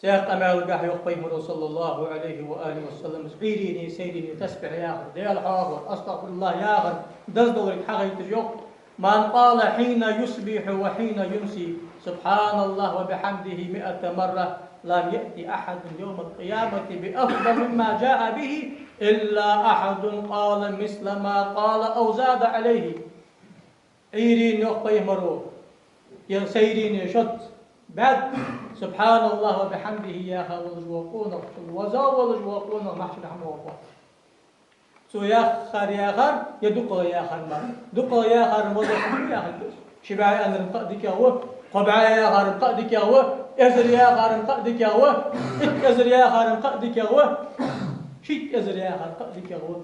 سياق أمال القاح يقبي صلى الله عليه وآله وسلم عيريني سيريني تسبح يا آخر ديال حاضر أستغفر الله يا آخر دزدورك حغيت اليوم من قال حين يصبح وحين يمسي سبحان الله وبحمده 100 مرة لم يأتي أحد يوم القيامة بأفضل مما جاء به إلا أحد قال مثل ما قال أو زاد عليه. عيرين يقبي مرو يا سيرين يشد بعد سبحان الله وبحمده يا خالد وقونا وزاول وقونا محشر حمو الله سو يا خر يا خر يدق يا خر ما دق يا خر وزاول يا خر شبع أن القدك هو قبع يا خر القدك هو أزر يا خر القدك هو أزر يا خر القدك هو شيء أزر يا خر القدك هو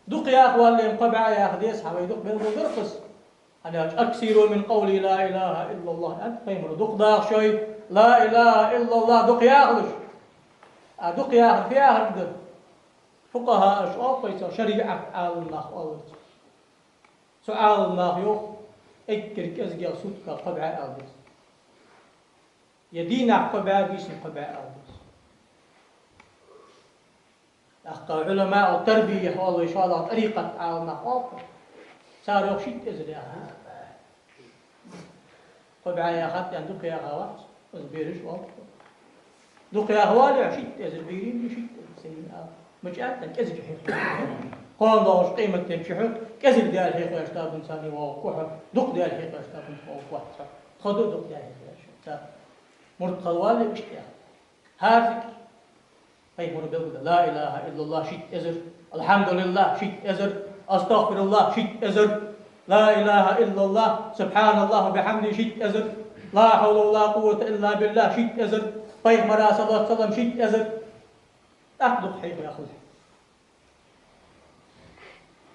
دق يا أخوان اللي قبع يا خد يسحب يدق بالرقص أنا أكثر من قولي لا إله إلا الله أنت قيمر دق داخ شوي لا إله إلا الله دق ياخذش دق ياخذ في آخر فقهاء أشواق قيسا شريعة آل الله أول سؤال الله يوخ اكر كزجا صدق قبع آل يدينا قبع بيسن قبع آل أخطأ علماء التربية والله إن شاء الله طريقة آل الله صار يخشيت إزر يا أخي قبع يا أخي يعني دق يا أخوات أزبيرش والله دق يا أخوالي عشيت إزر بيرين يشيت سيدنا مش أنت كذب حيق قال الله قيمة تنشحه كذب ديال حيق ويشتاب إنساني ووقوحه دق ديال حيق ويشتاب ووقوحه خذوا دق ديال حيق ويشتاب مرد قوالي وشتيا هذا أي مرد بقول لا إله إلا الله شيت إزر الحمد لله شيت إزر أستغفر الله شيت إزر لا إله إلا الله سبحان الله بحمده شيت إزر لا حول ولا قوة إلا بالله شيت إزر طيب مرا صلى الله عليه وسلم شيت إزر أخذ حيث يأخذ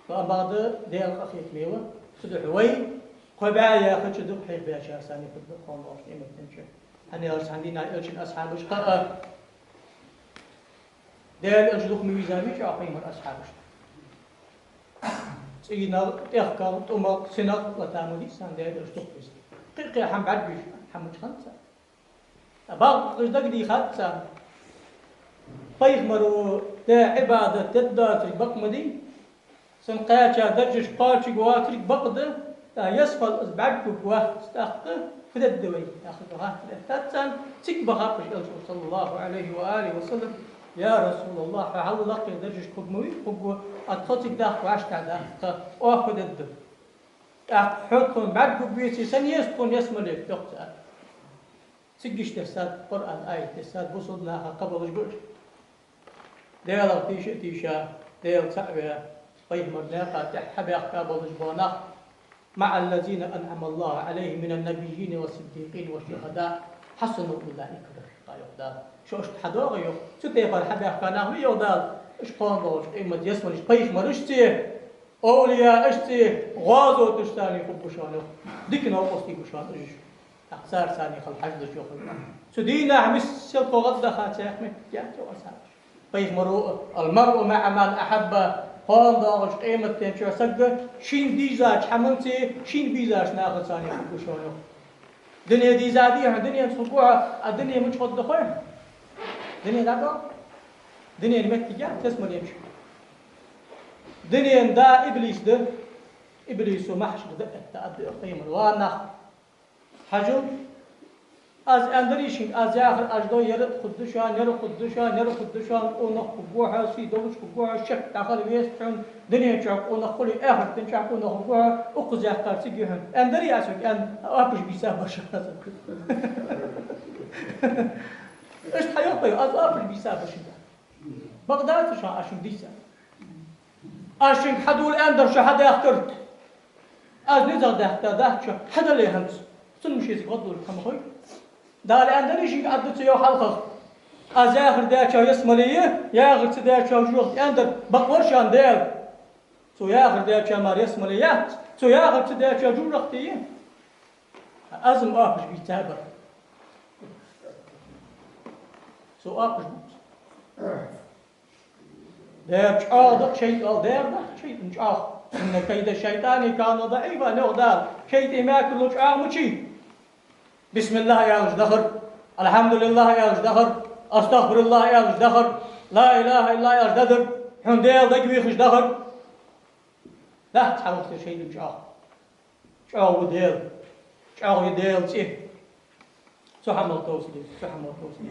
فبعض ديال أخيك ميوة صدق وين قبعة يأخذ صدق حيث بيشار سامي في القرآن وأشياء متنشأ أنا أرس عندنا أرشن أصحابش قرأ ديال أرشدوك ميزاني شو أقيم أصحابش سيدنا إخكار تمر سنة وتامدي سان ديال أرشدوك بس قيقي حم بعد بيش حمش خمسة بعض قصدك دي خمسة طيب مرو تا عبادة تداتري بقمدي سنقاتشا درجش قاتشي قواتري بقده تا يسفل بعدك بواحد استاقه في الدوي ياخذها في الثالث تك بخافش صلى الله عليه وآله وسلم يا رسول الله فعل لقي درجش قدموي قبو أتخطك داخل وعشت داخل وأخذ الدم حطهم بعدك بيتي سن يسكن يسملك تقطع تكش تساد قرآن آية تساد بصدناها قبل جبر ديال تيشا ديال تعبية طيب مرناقة تحبي قابل جبونا مع الذين أنعم الله عليهم من النبيين والصديقين والشهداء حسنوا أولئك رفيقا شو اشتحدوا غيو ستيفر حبي قناه يودال اش قانوش إما يسمنش طيب مرشتي أولياء اشتي غازو تشتاني خبوشانو ديكنا وقصتي بوشانو أخسار ثاني خل حجد شوف سدينا حمس سلطة غدا خاتي أحمد جاتو أساس طيب المرء مع من أحب قال داغش قيمة تنشر سجى شين ديزاج حملتي شين بيزاج ناخذ ثاني خبوشانو دنيا ديزادية دنيا تخبوها الدنيا مش قد خير دنيا دابا دنيا المتجا تسمى يمشي دنيا دا إبليس ده إبليس ومحش ده تأدي قيمة وانا حجم از اندریشین از آخر اجدا یرد خودشان اون خبوها سی دوش خبوها شک داخل ویستون دنیا چاق اون خلی آخر تنچاق اون خبوها اقضی اختارسی گیهم اندری اسوک ان آبش بیسا باشه اش حیاتی از آبش بیسا باشه بغدادشان اشون دیسا اشون حدول اندر شهد اخترت از نزاد ده شو حدا لهمس سنمشي يقضوا كم خوي دار عندنا شيء عدت يا حلقه از اخر ده شو يسمليه يا اخر ده شو شو عندك بقورشان ده سو يا اخر ده شو مار يسمليه سو يا اخر ده شو جمرختيه ازم اخش بيتابع سو اخش ده شاء شيء قال ده شيء مش إن كيد الشيطان كان ضعيفا نغدال شيء ما كله شعار مشي بسم الله يا وش دخل الحمد لله يا أجدخر أستغفر الله يا أجدخر لا إله إلا يا أجدخر حمديل دقبي خجدخر لا تحاول شيء لجاه شاو ديل شاو يديل شيء سحمل توسلي سحمل توسلي